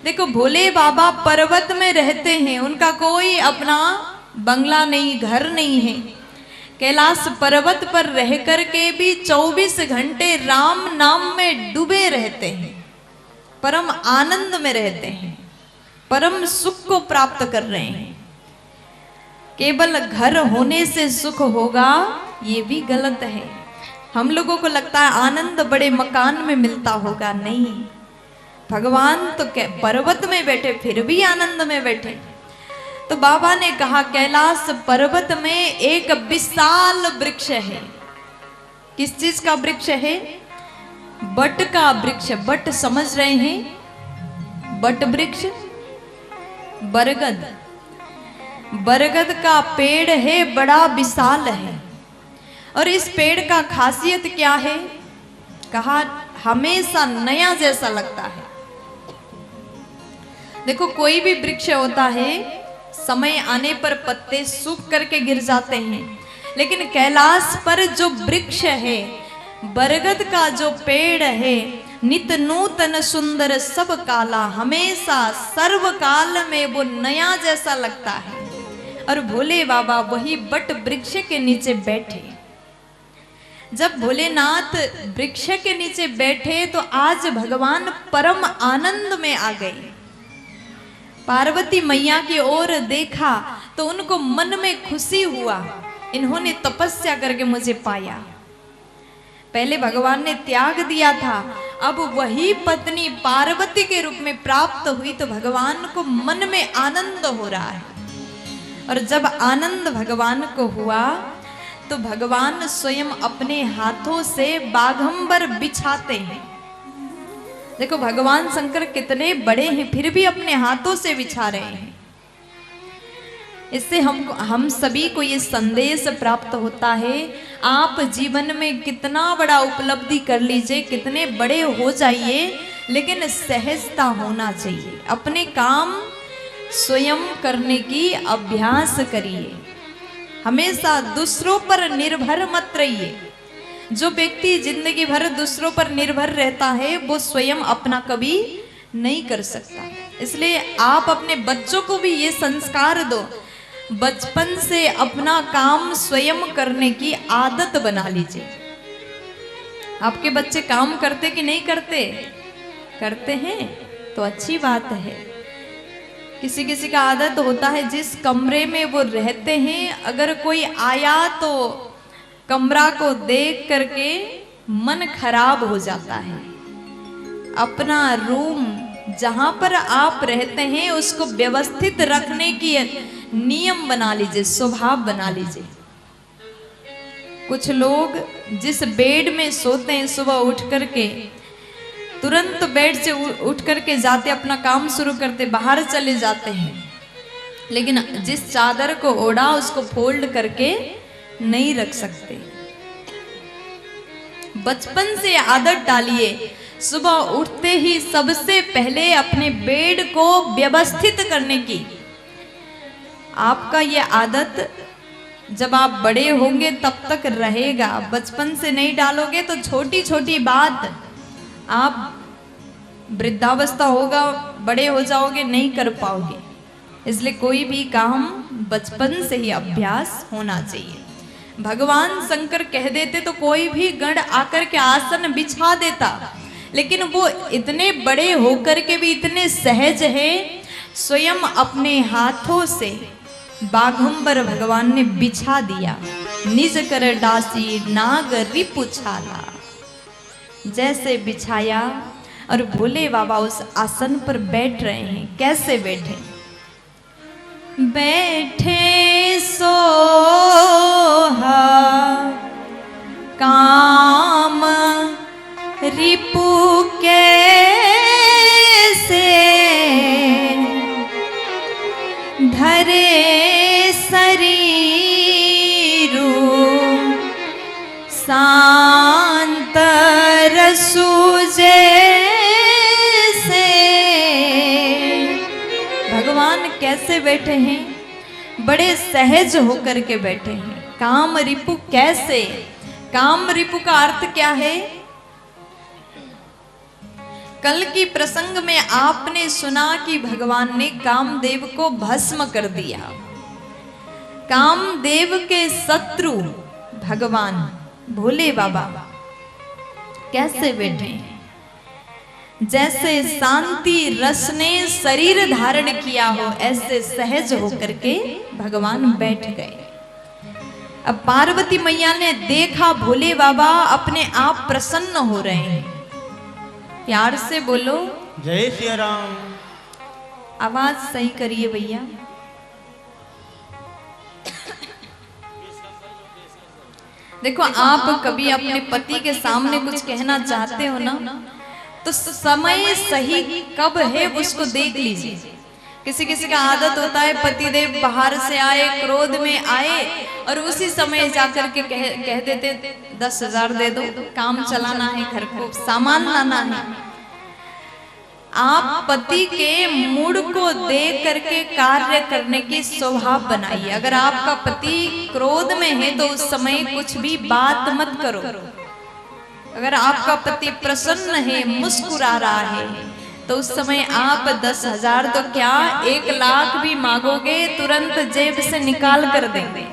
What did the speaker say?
देखो भोले बाबा पर्वत में रहते हैं, उनका कोई अपना बंगला नहीं, घर नहीं है। कैलाश पर्वत पर रह करके भी 24 घंटे राम नाम में डूबे रहते हैं, परम आनंद में रहते हैं, परम सुख को प्राप्त कर रहे हैं। केवल घर होने से सुख होगा ये भी गलत है। हम लोगों को लगता है आनंद बड़े मकान में मिलता होगा, नहीं। भगवान तो पर्वत में बैठे फिर भी आनंद में बैठे। तो बाबा ने कहा कैलाश पर्वत में एक विशाल वृक्ष है। किस चीज का वृक्ष है? बट का वृक्ष। बट समझ रहे हैं? बट वृक्ष, बरगद। बरगद का पेड़ है, बड़ा विशाल है। और इस पेड़ का खासियत क्या है? कहा हमेशा नया जैसा लगता है। देखो कोई भी वृक्ष होता है, समय आने पर पत्ते सूख करके गिर जाते हैं, लेकिन कैलाश पर जो वृक्ष है, बरगद का जो पेड़ है, नित नूतन सुंदर सब काला, हमेशा सर्वकाल में वो नया जैसा लगता है। और भोले बाबा वही बट वृक्ष के नीचे बैठे। जब भोलेनाथ वृक्ष के नीचे बैठे तो आज भगवान परम आनंद में आ गए। पार्वती मैया की ओर देखा तो उनको मन में खुशी हुआ, इन्होंने तपस्या करके मुझे पाया। पहले भगवान ने त्याग दिया था, अब वही पत्नी पार्वती के रूप में प्राप्त हुई तो भगवान को मन में आनंद हो रहा है। और जब आनंद भगवान को हुआ तो भगवान स्वयं अपने हाथों से बाघंबर बिछाते हैं। देखो भगवान शंकर कितने बड़े हैं, फिर भी अपने हाथों से बिछा रहे हैं। इससे हम सभी को ये संदेश प्राप्त होता है, आप जीवन में कितना बड़ा उपलब्धि कर लीजिए, कितने बड़े हो जाइए, लेकिन सहजता होना चाहिए। अपने काम स्वयं करने की अभ्यास करिए, हमेशा दूसरों पर निर्भर मत रहिए। जो व्यक्ति जिंदगी भर दूसरों पर निर्भर रहता है वो स्वयं अपना कभी नहीं कर सकता। इसलिए आप अपने बच्चों को भी ये संस्कार दो, बचपन से अपना काम स्वयं करने की आदत बना लीजिए। आपके बच्चे काम करते कि नहीं करते? करते हैं तो अच्छी बात है। किसी किसी का आदत होता है, जिस कमरे में वो रहते हैं अगर कोई आया तो कमरा को देख करके मन खराब हो जाता है। अपना रूम जहां पर आप रहते हैं उसको व्यवस्थित रखने की नियम बना लीजिए, स्वभाव बना लीजिए। कुछ लोग जिस बेड में सोते हैं सुबह उठ करके तुरंत बेड से उठ करके जाते, अपना काम शुरू करते, बाहर चले जाते हैं, लेकिन जिस चादर को ओढ़ा उसको फोल्ड करके नहीं रख सकते। बचपन से आदत डालिए, सुबह उठते ही सबसे पहले अपने बेड को व्यवस्थित करने की। आपका ये आदत जब आप बड़े होंगे तब तक रहेगा, बचपन से नहीं डालोगे तो छोटी छोटी बात आप वृद्धावस्था होगा, बड़े हो जाओगे, नहीं कर पाओगे। इसलिए कोई भी काम बचपन से ही अभ्यास होना चाहिए। भगवान शंकर कह देते तो कोई भी गण आकर के आसन बिछा देता, लेकिन वो इतने बड़े होकर के भी इतने सहज हैं, स्वयं अपने हाथों से बाघंबर भगवान ने बिछा दिया। निज कर दासी नाग रिपु छाला, जैसे बिछाया और भोले बाबा उस आसन पर बैठ रहे हैं। कैसे बैठे? बैठे सोहा काम रिपु कैसे, धरे शरीरु शांत रसूजे से। भगवान कैसे बैठे हैं? बड़े सहज होकर के बैठे हैं। काम रिपु कैसे? काम रिपु का अर्थ क्या है? कल की प्रसंग में आपने सुना कि भगवान ने कामदेव को भस्म कर दिया। कामदेव के शत्रु भगवान भोले बाबा कैसे बैठे, जैसे शांति रस ने शरीर धारण किया हो ऐसे सहज होकर के भगवान बैठ गए। अब पार्वती मैया ने देखा भोले बाबा अपने आप प्रसन्न हो रहे हैं। प्यार से बोलो जय श्री राम। आवाज सही करिए भैया। देखो आप कभी अपने पति के सामने कुछ कहना चाहते हो ना, तो समय सही कब है उसको देख लीजिए। किसी किसी का आदत होता है पतिदेव बाहर से आए, क्रोध में आए और उसी समय जाकर के कह देते 10,000 दे दो, काम चलाना है, घर को सामान लाना है। आप पति के मूड को देख करके कार्य करने की स्वभाव बनाइए। अगर आपका पति क्रोध में है तो उस समय कुछ भी बात मत करो। अगर आपका पति प्रसन्न है, मुस्कुरा रहा है, तो उस समय आप 10,000 तो क्या 1 लाख भी मांगोगे तुरंत जेब से निकाल कर देंगे।